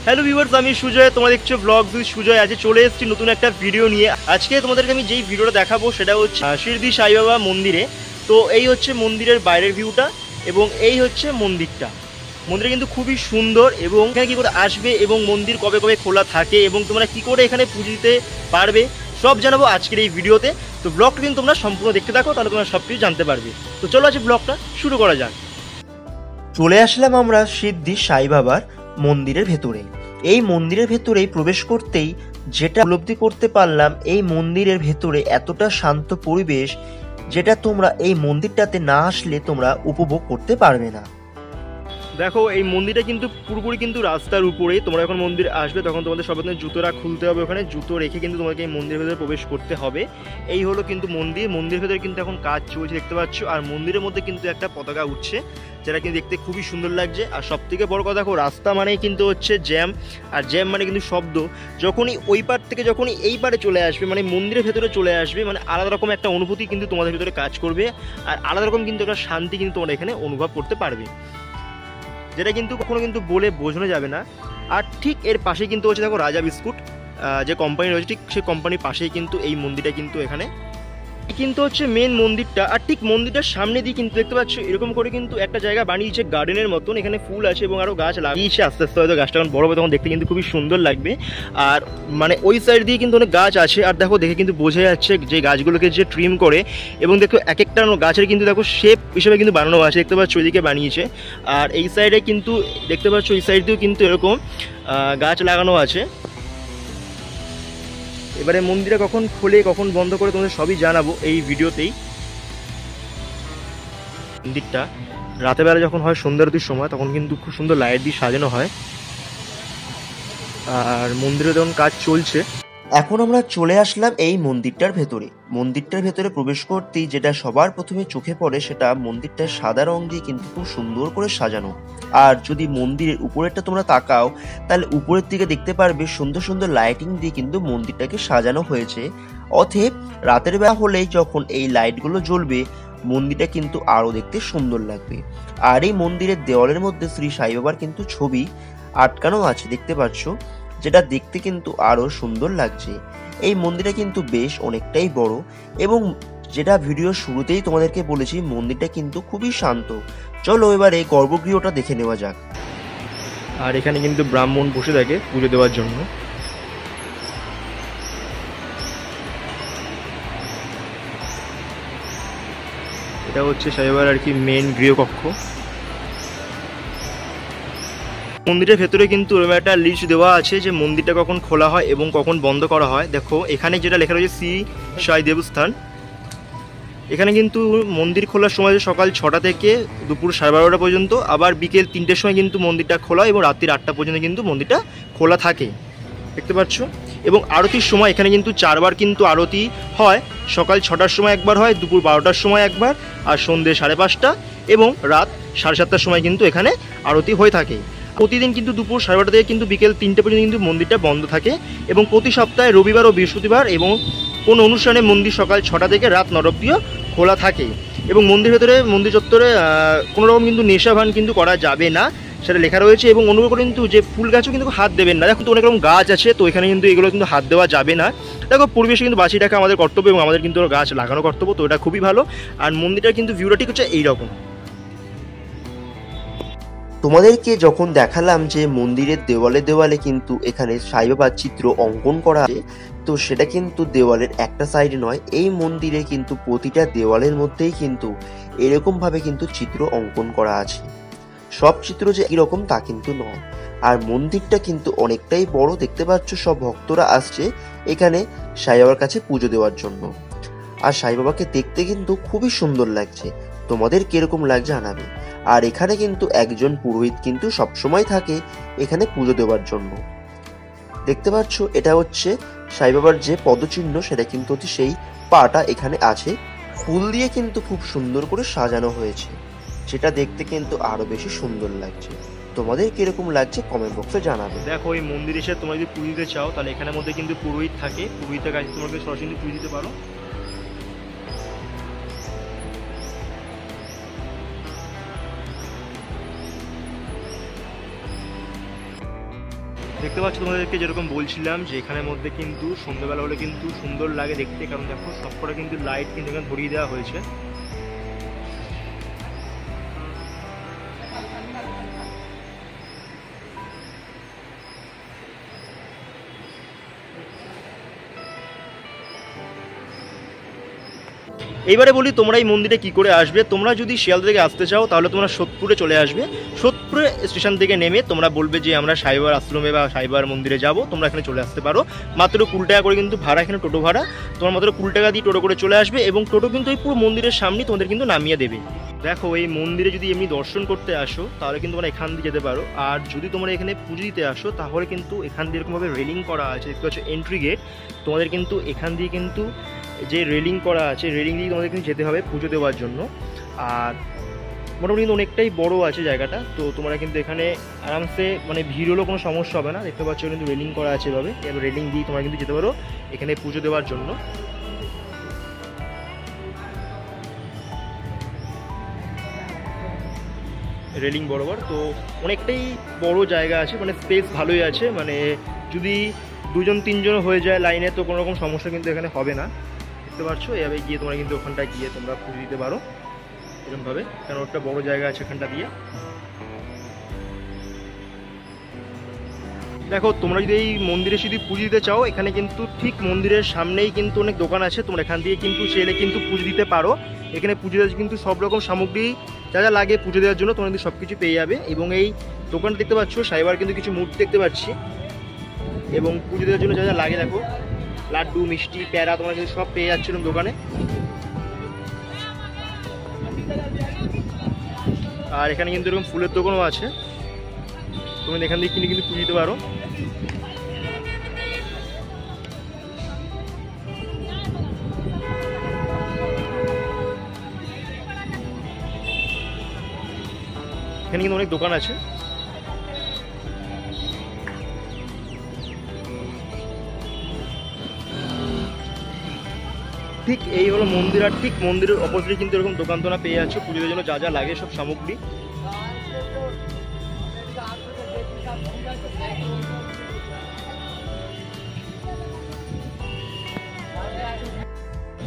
Hello viewers, আমি সুজয়, তোমরা দেখছো ব্লগস উইথ সুজয়। আজ চলে এসেছি নতুন একটা ভিডিও নিয়ে। আজকে তোমাদেরকে আমি যেই ভিডিওটা দেখাবো সেটা হচ্ছে শিরদি সাই বাবা মন্দিরে। তো এই হচ্ছে মন্দিরের বাইরের ভিউটা এবং এই হচ্ছে মন্দিরটা। মন্দির কিন্তু খুবই সুন্দর এবং এখানে কী করে আসবে এবং মন্দির কবে কবে খোলা থাকে এবং তোমরা কী করে এখানে পুজো দিতে পারবে সব জানাবো আজকের এই ভিডিওতে। তো ব্লগটা কিন্তু তোমরা সম্পূর্ণ দেখতে থাকো, তাহলে তোমরা সব কিছু জানতে পারবে। তো চলো আজ ব্লগটা শুরু করা যাক। চলে আসলাম আমরা শিরদি সাই বাবার মন্দিরের ভেতরে। এই মন্দিরের ভেতরেই প্রবেশ করতেই যেটা উপলব্ধি করতে পারলাম, এই মন্দিরের ভেতরে এতটা শান্ত পরিবেশ যেটা তোমরা এই মন্দিরটাতে না আসলে তোমরা উপভোগ করতে পারবে না। দেখো, এই মন্দিরটা কিন্তু পুরোপুরি কিন্তু রাস্তার উপরেই। তোমরা যখন মন্দির আসবে তখন তোমাদের সর্বপ্রথমে জুতোটা খুলতে হবে, ওখানে জুতো রেখে কিন্তু তোমাকে এই মন্দিরের ভেতরে প্রবেশ করতে হবে। এই হলো কিন্তু মন্দিরের ভেতরে কিন্তু এখন কাজ চলছে দেখতে পাচ্ছ। আর মন্দিরের মধ্যে কিন্তু একটা পতাকা উঠছে, যেটা কিন্তু দেখতে খুবই সুন্দর লাগছে। আর সব থেকে বড় কথা, দেখো রাস্তা মানেই কিন্তু হচ্ছে জ্যাম, আর জ্যাম মানে কিন্তু শব্দ। যখনই ওই পার থেকে যখনই এই পারে চলে আসবে, মানে মন্দিরের ভেতরে চলে আসবে, মানে আলাদা রকম একটা অনুভূতি কিন্তু তোমাদের ভেতরে কাজ করবে। আর আলাদা রকম কিন্তু একটা শান্তি কিন্তু তোমরা এখানে অনুভব করতে পারবে, যেটা কিন্তু কখনো কিন্তু বলে বোঝানো যাবে না। আর ঠিক এর পাশেই কিন্তু হচ্ছে দেখো রাজা বিস্কুট যে কোম্পানি রয়েছে, ঠিক সেই কোম্পানির পাশেই কিন্তু এই মন্দিরটা কিন্তু এখানে কিন্তু হচ্ছে মেন মন্দিরটা। আর ঠিক মন্দিরটার সামনে দিয়ে কিন্তু দেখতে পাচ্ছ এরকম করে কিন্তু একটা জায়গা বানিয়েছে গার্ডেনের মতন। এখানে ফুল আছে এবং আরও গাছ লাগিয়েছে। আস্তে আস্তে হয়তো গাছটা যখন বড় হবে তখন দেখতে কিন্তু খুবই সুন্দর লাগবে। আর মানে ওই সাইড দিয়ে কিন্তু অনেক গাছ আছে। আর দেখো, দেখে কিন্তু বোঝা যাচ্ছে যে গাছগুলোকে যে ট্রিম করে এবং দেখো এক একটা গাছের কিন্তু দেখো শেপ হিসেবে কিন্তু বানানো আছে, দেখতে পাচ্ছ ওইদিকে বানিয়েছে। আর এই সাইডে কিন্তু দেখতে পাচ্ছ এই সাইড দিয়েও কিন্তু এরকম গাছ লাগানো আছে। এবারে মন্দিরে কখন খোলে কখন বন্ধ করে তোমাদের সবই জানাবো এই ভিডিওতেই। মন্দিরটা রাতের বেলা যখন হয় সন্ধ্যা আরতির সময়, তখন কিন্তু খুব সুন্দর লাইট দিয়ে সাজানো হয়। আর মন্দিরে যখন কাজ চলছে, এখন আমরা চলে আসলাম এই মন্দিরটার ভেতরে। মন্দিরটার ভেতরে প্রবেশ করতেই যেটা সবার প্রথমে চোখে পড়ে সেটা মন্দিরটা সাদা রং দিয়ে কিন্তু খুব সুন্দর করে সাজানো। আর যদি মন্দিরের উপরেরটা তোমরা তাকাও, তাহলে উপরের দিকে দেখতে পারবে সুন্দর সুন্দর লাইটিং দিয়ে কিন্তু মন্দিরটাকে সাজানো হয়েছে। অতএব রাতের বেলা হলেই যখন এই লাইটগুলো জ্বলবে, মন্দিরটা কিন্তু আরো দেখতে সুন্দর লাগবে। আর এই মন্দিরের দেওয়ালের মধ্যে শ্রী সাই বাবার কিন্তু ছবি আটকানো আছে দেখতে পাচ্ছ, যেটা দেখতে কিন্তু আরো সুন্দর লাগছে। এই মন্দিরটা কিন্তু বেশ অনেকটাই বড় এবং যেটা ভিডিও শুরুতেই তোমাদেরকে বলেছি, মন্দিরটা কিন্তু খুবই শান্ত। চলো এবারে গর্ভগৃহটা দেখে নেওয়া যাক। আর এখানে কিন্তু ব্রাহ্মণ বসে থাকে পুজো দেওয়ার জন্য। এটা হচ্ছে সাই বাবার আর কি মেন গৃহকক্ষ। মন্দিরের ভেতরে কিন্তু এরকম একটা লিস্ট দেওয়া আছে যে মন্দিরটা কখন খোলা হয় এবং কখন বন্ধ করা হয়। দেখো এখানে যেটা লেখা রয়েছে শ্রী সাই দেবস্থান। এখানে কিন্তু মন্দির খোলার সময় সকাল 6টা থেকে দুপুর 12:30 পর্যন্ত, আবার বিকেল 3টের সময় কিন্তু মন্দিরটা খোলা এবং রাত্রির 8টা পর্যন্ত কিন্তু মন্দিরটা খোলা থাকে দেখতে পাচ্ছ। এবং আরতির সময় এখানে কিন্তু 4বার কিন্তু আরতি হয়। সকাল 6টার সময় একবার হয়, দুপুর 12টার সময় একবার, আর সন্ধ্যে 5:30 এবং রাত 7:30টার সময় কিন্তু এখানে আরতি হয়ে থাকে। প্রতিদিন কিন্তু দুপুর 12:30 থেকে কিন্তু বিকেল 3টে পর্যন্ত কিন্তু মন্দিরটা বন্ধ থাকে এবং প্রতি সপ্তাহে রবিবার ও বৃহস্পতিবার এবং কোনো অনুষ্ঠানে মন্দির সকাল 6টা থেকে রাত 9টা অবধিও খোলা থাকে। এবং মন্দির ভেতরে মন্দির চত্বরে কোনো রকম কিন্তু নেশাভান কিন্তু করা যাবে না, সেটা লেখা রয়েছে। এবং অনুগ্রহ করে কিন্তু যে ফুল গাছও কিন্তু হাত দেবেন না। দেখো তো অনেক রকম গাছ আছে, তো এখানে কিন্তু এগুলো কিন্তু হাত দেওয়া যাবে না। দেখো পরিবেশে কিন্তু বাঁচিয়ে রাখা আমাদের কর্তব্য এবং আমাদের কিন্তু গাছ লাগানো কর্তব্য, তো এটা খুবই ভালো। আর মন্দিরটার কিন্তু ভিউটা ঠিক হচ্ছে এইরকম। তোমাদেরকে যখন দেখালাম যে মন্দিরের দেওয়ালে দেওয়ালে কিন্তু এখানে সাই বাবার চিত্র অঙ্কন করা আছে, তো সেটা কিন্তু দেওয়ালের একটা সাইড নয়, এই মন্দিরে কিন্তু প্রতিটা দেওয়ালের মধ্যেই কিন্তু এরকম ভাবে কিন্তু চিত্র অঙ্কন করা আছে। সব চিত্র যে এরকম তা কিন্তু নয়। আর মন্দিরটা কিন্তু অনেকটাই বড় দেখতে পাচ্ছ। সব ভক্তরা আসছে এখানে সাই বাবার কাছে পুজো দেওয়ার জন্য। আর সাই বাবাকে দেখতে কিন্তু খুবই সুন্দর লাগছে। তোমাদের কিরকম লাগছে জানাবে। আর এখানে কিন্তু একজন পুরোহিত কিন্তু সবসময় থাকে এখানে পুজো দেওয়ার জন্য। দেখতে পাচ্ছ এটা হচ্ছে সাই বাবার যে পদচিহ্ন, সেটা কিন্তু হচ্ছে সেই পাটা এখানে আছে। ফুল দিয়ে কিন্তু খুব সুন্দর করে সাজানো হয়েছে, যেটা দেখতে কিন্তু আরো বেশি সুন্দর লাগছে। তোমাদের কিরকম লাগছে কমেন্ট বক্সে জানাবে। দেখো এই মন্দির এসে তোমরা যদি পুজো দিতে চাও, তাহলে এখানের মধ্যে কিন্তু পুরোহিত থাকে, পুরোহিতের কাছে তোমাকে সরাসরি পুজো দিতে পারো। দেখতে পাচ্ছ তোমাদেরকে যেরকম বলছিলাম যে এখানের মধ্যে কিন্তু সন্ধ্যাবেলা হলে কিন্তু সুন্দর লাগে দেখতে, কারণ দেখো সবকটা কিন্তু লাইট কিন্তু এখানে ধরিয়ে দেওয়া হয়েছে। এইবারে বলি তোমরা এই মন্দিরে কি করে আসবে। তোমরা যদি শিয়ালদা থেকে আসতে চাও তাহলে তোমরা সোদপুরে চলে আসবে। সোদপুরে স্টেশন থেকে নেমে তোমরা বলবে যে আমরা সাইবার আশ্রমে বা সাইবার মন্দিরে যাব, তোমরা এখানে চলে আসতে পারো। মাত্র 20 টাকা করে কিন্তু ভাড়া, এখানে টোটো ভাড়া। তোমার মাত্র 20 টাকা দিয়ে টোটো করে চলে আসবে এবং টোটো কিন্তু এই পুরো মন্দিরের সামনেই তোমাদের কিন্তু নামিয়ে দেবে। দেখো এই মন্দিরে যদি এমনি দর্শন করতে আসো তাহলে কিন্তু তোমরা এখান দিয়ে যেতে পারো, আর যদি তোমরা এখানে পুজো দিতে আসো তাহলে কিন্তু এখান দিয়ে এরকমভাবে রেলিং করা আছে, দেখতে পাচ্ছ এন্ট্রি গেট। তোমাদের কিন্তু এখান দিয়ে কিন্তু যে রেলিং করা আছে, রেলিং দিয়ে তোমাদের কিন্তু যেতে হবে পুজো দেওয়ার জন্য। আর মোটামুটি কিন্তু অনেকটাই বড় আছে জায়গাটা, তো তোমরা কিন্তু এখানে আরামসে মানে ভিড় হলেও কোনো সমস্যা হবে না। দেখতে পাচ্ছ কিন্তু রেলিং করা আছে এভাবে, এবার রেলিং দিয়ে তোমরা কিন্তু যেতে পারো এখানে পুজো দেওয়ার জন্য। রেলিং বরাবর তো অনেকটাই বড় জায়গা আছে, মানে স্পেস ভালোই আছে। মানে যদি 2-3জন হয়ে যায় লাইনে তো কোনো রকম সমস্যা কিন্তু এখানে হবে না। দেখতে পাচ্ছ এভাবে গিয়ে তোমরা কিন্তু ওখানটায় গিয়ে তোমরা পুজো দিতে পারো এরকমভাবে, কারণ একটা বড় জায়গা আছে এখানটা দিয়ে। দেখো তোমরা যদি এই মন্দিরে যদি পুজো দিতে চাও, এখানে কিন্তু ঠিক মন্দিরের সামনেই কিন্তু অনেক দোকান আছে, তোমরা এখান দিয়ে কিন্তু চাইলে কিন্তু পুজো দিতে পারো। এখানে পুজো দেওয়ার কিন্তু সব রকম সামগ্রী যা যা লাগে পুজো দেওয়ার জন্য তোমরা কিন্তু সব কিছু পেয়ে যাবে। এবং এই দোকানটা দেখতে পাচ্ছ সাইবার কিন্তু কিছু মূর্তি দেখতে পাচ্ছি, এবং পুজো দেওয়ার জন্য যা যা লাগে দেখো লাড্ডু, মিষ্টি, প্যারা তোমরা কিন্তু সব পেয়ে যাচ্ছ দোকানে। আর এখানে কিন্তু এরকম ফুলের দোকানও আছে, তুমি এখান থেকে কিনে কিন্তু পুজো দিতে পারো। এখানে কিন্তু অনেক দোকান আছে। ঠিক এই হলো মন্দির, আর ঠিক মন্দিরের অপোজিটে কিন্তু এরকম দোকান তোমরা পেয়ে যাচ্ছ পুজোর জন্য যা যা লাগে সব সামগ্রী।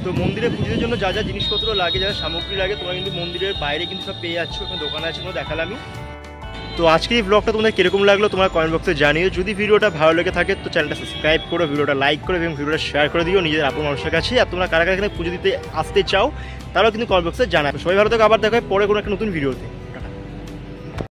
তো মন্দিরে পুজোর জন্য যা যা জিনিসপত্র লাগে, যা সামগ্রী লাগে তোমরা কিন্তু মন্দিরের বাইরে কিন্তু সব পেয়ে যাচ্ছ, ওখানে দোকান আছে দেখালামই। তো আজকে এই ব্লগটা তোমাদের কিরকম লাগলো তোমরা কমেন্ট বক্সে জানিও। যদি ভিডিওটা ভালো লেগে থাকে তো চ্যানেলটা সাবস্ক্রাইব করো, ভিডিওটা লাইক করো এবং ভিডিওটা শেয়ার করে দিও নিজের আপন মানুষের কাছে। আর তোমরা কারা কারা এখানে পুজো দিতে আসতে চাও তারাও কিন্তু কমেন্ট বক্সে জানাবে। সবাই ভালো থাকো, আবার দেখা হয় পরে কোনো একটা নতুন ভিডিওতে।